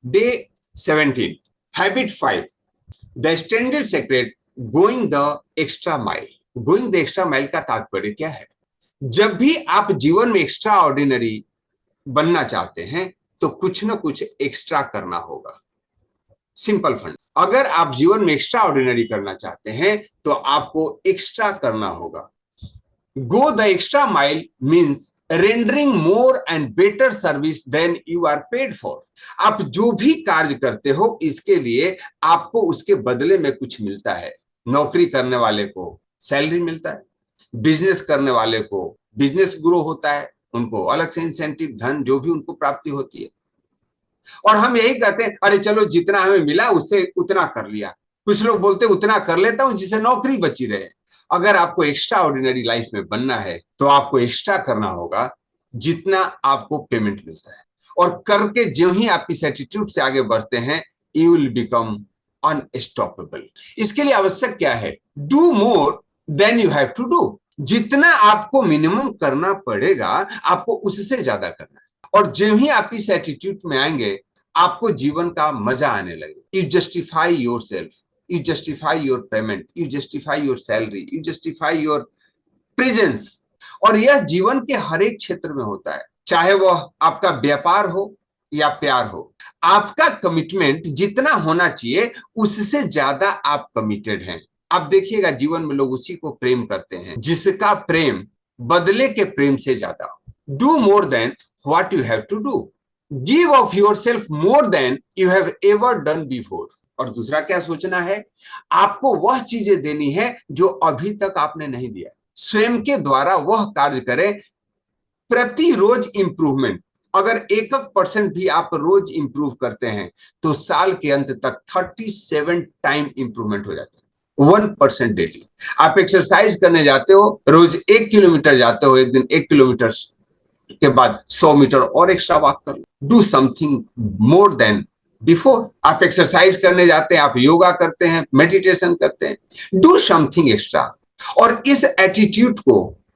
Day 17 habit 5 the standard secret going the extra mile. Going the extra mile का तात्पर्य क्या है? जब भी आप जीवन में एक्स्ट्रा ऑर्डिनरी बनना चाहते हैं तो कुछ ना कुछ एक्स्ट्रा करना होगा। सिंपल फंड, अगर आप जीवन में एक्स्ट्रा ऑर्डिनरी करना चाहते हैं तो आपको एक्स्ट्रा करना होगा। Go the extra mile means rendering more and better service than you are paid for. आप जो भी कार्य करते हो इसके लिए आपको उसके बदले में कुछ मिलता है। नौकरी करने वाले को सैलरी मिलता है, बिजनेस करने वाले को बिजनेस ग्रो होता है, उनको अलग से इंसेंटिव धन जो भी उनको प्राप्ति होती है। और हम यही कहते हैं अरे चलो जितना हमें मिला उससे उतना कर लिया। कुछ लोग बोलते उतना कर लेता हूं जिससे नौकरी बची रहे। अगर आपको एक्स्ट्रा ऑर्डिनरी लाइफ में बनना है तो आपको एक्स्ट्रा करना होगा जितना आपको पेमेंट मिलता है, और करके जो ही आप इस एटीट्यूड से आगे बढ़ते हैं यू विल बिकम अनस्टॉपेबल। इसके लिए आवश्यक क्या है? Do more than you have to do. जितना आपको मिनिमम करना पड़ेगा आपको उससे ज्यादा करना है, और जो ही आप इस एटीट्यूड में आएंगे आपको जीवन का मजा आने लगेगा। You justify your self, you justify your payment, you justify your salary, you justify your presence। और यह जीवन के हर एक क्षेत्र में होता है, चाहे वह आपका व्यापार हो या प्यार हो। आपका कमिटमेंट जितना होना चाहिए उससे ज्यादा आप कमिटेड हैं। आप देखिएगा जीवन में लोग उसी को प्रेम करते हैं जिसका प्रेम बदले के प्रेम से ज्यादा हो। Do more than what you have to do. Give of yourself more than you have ever done before. और दूसरा क्या सोचना है? आपको वह चीजें देनी है जो अभी तक आपने नहीं दिया। स्वयं के द्वारा वह कार्य करें, प्रतिरोज इंप्रूवमेंट। अगर 1% भी आप रोज इंप्रूव करते हैं तो साल के अंत तक 37 टाइम इंप्रूवमेंट हो जाता है। 1% डेली। आप एक्सरसाइज करने जाते हो, रोज 1 किलोमीटर जाते हो, एक दिन 1 किलोमीटर के बाद 100 मीटर और एक्स्ट्रा वॉक कर लो। Do something more than before. आप एक्सरसाइज करने जाते हैं, आप योगा करते हैं, मेडिटेशन करते हैं, डू समथिंग एक्स्ट्रा। और इस एटीट्यूड को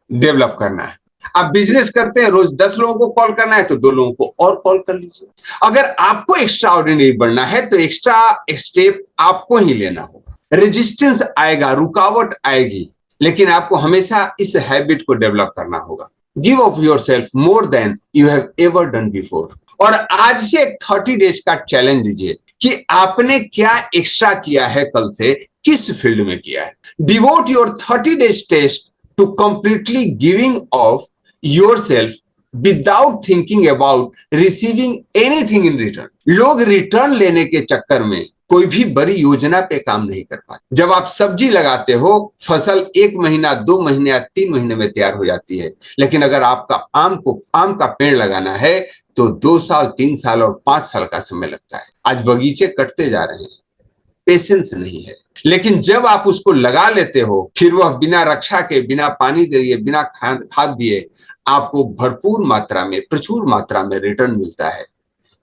डेवलप करना है। आप बिजनेस करते हैं, रोज 10 लोगों को कॉल करना है तो 2 लोगों को और कॉल कर लीजिए। अगर आपको एक्स्ट्रा ऑर्डिनरी बढ़ना है तो एक्स्ट्रा स्टेप आपको ही लेना होगा। रेजिस्टेंस आएगा, रुकावट आएगी, लेकिन आपको हमेशा इस हैबिट को डेवलप करना होगा। Give of yourself more than you have ever done before. और आज से 30 डेज का चैलेंज लीजिए कि आपने क्या एक्स्ट्रा किया है, कल से किस फील्ड में किया है। Devote your 30 days test to completely giving of yourself without thinking about receiving anything in return. लोग रिटर्न लेने के चक्कर में कोई भी बड़ी योजना पे काम नहीं कर पाते। जब आप सब्जी लगाते हो, फसल 1 महीना 2 महीने या 3 महीने में तैयार हो जाती है, लेकिन अगर आपका आम का पेड़ लगाना है तो 2 साल 3 साल और 5 साल का समय लगता है। आज बगीचे कटते जा रहे हैं, पेशेंस नहीं है। लेकिन जब आप उसको लगा लेते हो, फिर वह बिना रक्षा के, बिना पानी दिए, बिना खाद दिए आपको भरपूर मात्रा में, प्रचुर मात्रा में रिटर्न मिलता है।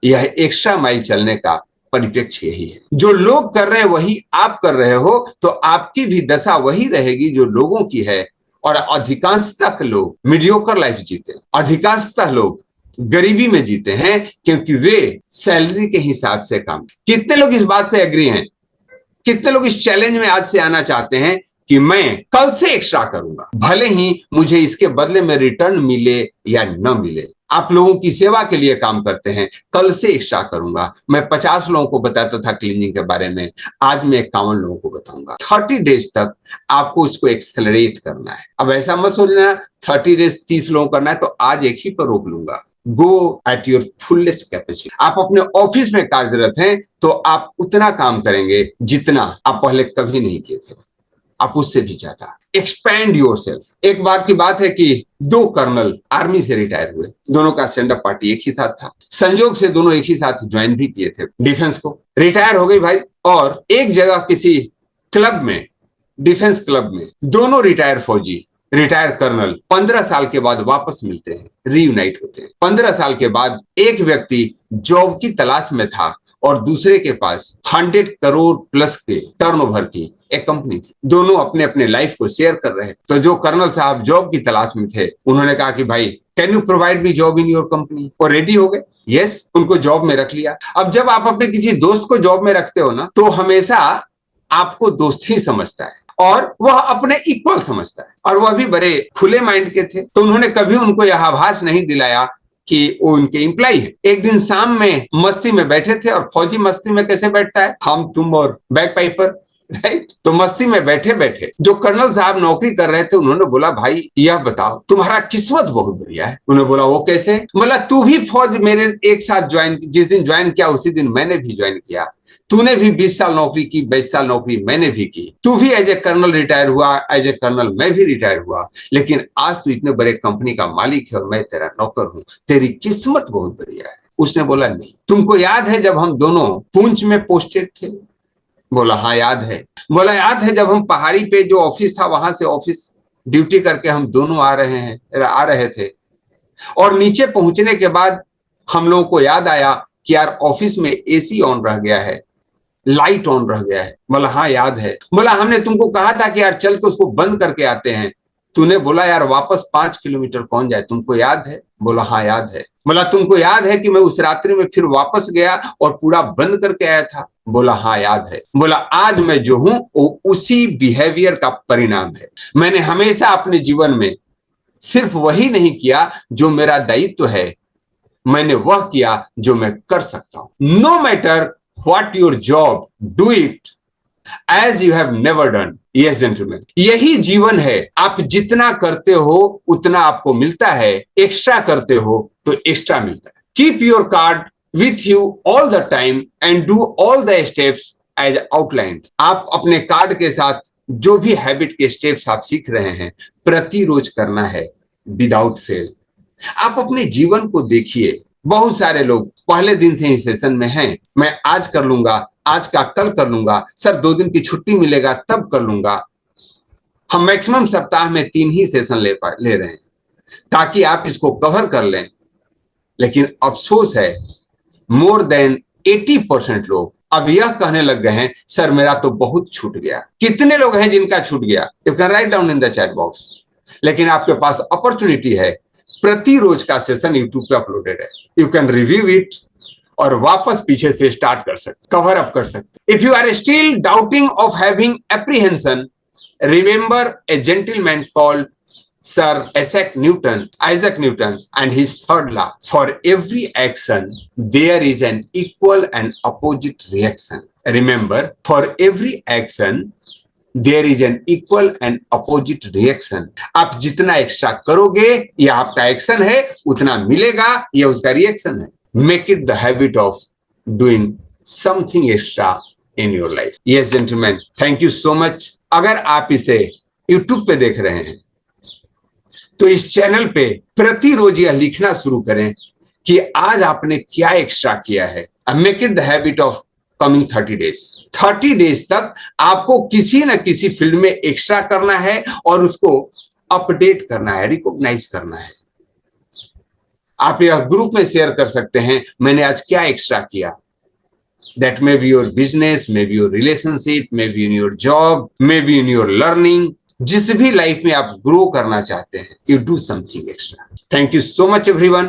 यह एक्स्ट्रा माइल चलने का परिप्रेक्ष्य यही है। जो लोग कर रहे हैं वही आप कर रहे हो तो आपकी भी दशा वही रहेगी जो लोगों की है। और अधिकांशतः लोग मीडियोकर लाइफ जीते हैं, अधिकांशतः लोग गरीबी में जीते हैं क्योंकि वे सैलरी के हिसाब से काम। कितने लोग इस बात से एग्री हैं? कितने लोग इस चैलेंज में आज से आना चाहते हैं कि मैं कल से एक्स्ट्रा करूंगा, भले ही मुझे इसके बदले में रिटर्न मिले या न मिले। आप लोगों की सेवा के लिए काम करते हैं, कल से एक्स्ट्रा करूंगा। मैं 50 लोगों को बताता था क्लीनिंग के बारे में, आज मैं 51 लोगों को बताऊंगा। 30 डेज तक आपको इसको एक्सेलरेट करना है। अब ऐसा मत सोचना 30 डेज 30 लोगों करना है तो आज एक ही पर रोक लूंगा। Go at your fullest capacity. आप अपने ऑफिस में कार्यरत हैं तो आप उतना काम करेंगे जितना आप पहले कभी नहीं किए थे, आप उससे भी ज्यादा। Expand yourself. एक बार की बात है कि 2 कर्नल आर्मी से रिटायर हुए, दोनों का सेंडअप पार्टी एक ही साथ था। संयोग से दोनों एक ही साथ ज्वाइन भी किए थे डिफेंस को। रिटायर हो गई भाई, और एक जगह किसी क्लब में, डिफेंस क्लब में दोनों रिटायर फौजी, रिटायर कर्नल 15 साल के बाद वापस मिलते हैं, रीयूनाइट होते हैं। 15 साल के बाद एक व्यक्ति जॉब की तलाश में था और दूसरे के पास 100 करोड़ प्लस के टर्नओवर की एक कंपनी थी। दोनों अपने अपने लाइफ को शेयर कर रहे हैं। तो जो कर्नल साहब जॉब की तलाश में थे उन्होंने कहा कि भाई can you provide me job in your company? और रेडी हो गए, यस, उनको जॉब में रख लिया। अब जब आप अपने किसी दोस्त को जॉब में रखते हो ना, तो हमेशा आपको दोस्त ही समझता है और वह अपने इक्वल समझता है, और वह भी बड़े खुले माइंड के थे, तो उन्होंने कभी उनको यह आभास नहीं दिलाया कि वो उनके एम्प्लॉय है। एक दिन शाम में मस्ती में बैठे थे, और फौजी मस्ती में कैसे बैठता है, हम तुम और बैग पाइपर, राइट? तो मस्ती में बैठे बैठे जो कर्नल साहब नौकरी कर रहे थे, उन्होंने बोला, भाई यह बताओ, तुम्हारा किस्मत बहुत बढ़िया है। उन्होंने बोला, वो कैसे? बोला, तू भी फौज मेरे एक साथ ज्वाइन, जिस दिन ज्वाइन किया उसी दिन मैंने भी ज्वाइन किया। तूने भी 20 साल नौकरी की, 22 साल नौकरी मैंने भी की। तू भी एज ए कर्नल रिटायर हुआ, एज ए कर्नल मैं भी रिटायर हुआ, लेकिन आज तू इतने बड़े कंपनी का मालिक है और मैं तेरा नौकर हूं। तेरी किस्मत बहुत बढ़िया है। उसने बोला, नहीं। तुमको याद है जब हम दोनों पुंछ में पोस्टेड थे? बोला, हाँ याद है। बोला, याद है जब हम पहाड़ी पे जो ऑफिस था वहां से ऑफिस ड्यूटी करके हम दोनों आ रहे थे, और नीचे पहुंचने के बाद हम लोगों को याद आया कि यार ऑफिस में एसी ऑन रह गया है, लाइट ऑन रह गया है। बोला, हाँ याद है। बोला, हमने तुमको कहा था कि यार चल के उसको बंद करके आते हैं। तूने बोला, यार वापस 5 किलोमीटर कौन जाए, तुमको याद है? बोला, हाँ याद है। बोला, तुमको याद है कि मैं उस रात्रि में फिर वापस गया और पूरा बंद करके आया था? बोला, हाँ याद है। बोला, आज मैं जो हूं वो उसी बिहेवियर का परिणाम है। मैंने हमेशा अपने जीवन में सिर्फ वही नहीं किया जो मेरा दायित्व है, मैंने वह किया जो मैं कर सकता हूं। No matter what your job, do it as you have never done. Yes gentleman, यही जीवन है। आप जितना करते हो उतना आपको मिलता है, एक्स्ट्रा करते हो तो एक्स्ट्रा मिलता है। Keep your card with you all the time and do all the steps as outlined. आप अपने कार्ड के साथ जो भी हैबिट के स्टेप्स आप सीख रहे हैं, प्रतिरोज करना है विदाउट फेल। आप अपने जीवन को देखिए, बहुत सारे लोग पहले दिन से ही सेशन में हैं, मैं आज कर लूंगा, आज का कल कर लूंगा, सर 2 दिन की छुट्टी मिलेगा तब कर लूंगा। हम मैक्सिमम सप्ताह में 3 ही सेशन ले रहे हैं ताकि आप इसको कवर कर लें। लेकिन अफसोस है, मोर देन 80% लोग अब यह कहने लग गए हैं, सर मेरा तो बहुत छूट गया। कितने लोग हैं जिनका छूट गया? You can write down in the chat box. लेकिन आपके पास अपॉर्चुनिटी है, प्रतिरोज का सेशन यूट्यूब पे अपलोडेड है, यू कैन रिव्यू इट और वापस पीछे से स्टार्ट कर सकते, कवर अप कर सकते। If you are still doubting of having apprehension, remember a gentleman called Sir Isaac Newton and his third law. For every action, there is an equal and opposite reaction. Remember, for every action, there is an equal and opposite reaction. आप जितना extra करोगे, यह आपका action है, उतना मिलेगा, यह उसका रिएक्शन है। Make it the habit of doing something extra in your life. Yes, gentlemen, thank you so much. अगर आप इसे YouTube पे देख रहे हैं, तो इस चैनल पे प्रतिरोज यह लिखना शुरू करें कि आज आपने क्या एक्स्ट्रा किया है। Make it the habit of coming 30 days. 30 days तक आपको किसी न किसी फील्ड में एक्स्ट्रा करना है और उसको अपडेट करना है, रिकॉग्नाइज करना है। आप यह ग्रुप में शेयर कर सकते हैं, मैंने आज क्या एक्स्ट्रा किया। That may be your business, may be your relationship, may be in your job, may be in your learning. जिस भी लाइफ में आप ग्रो करना चाहते हैं, you do something extra. Thank you so much everyone.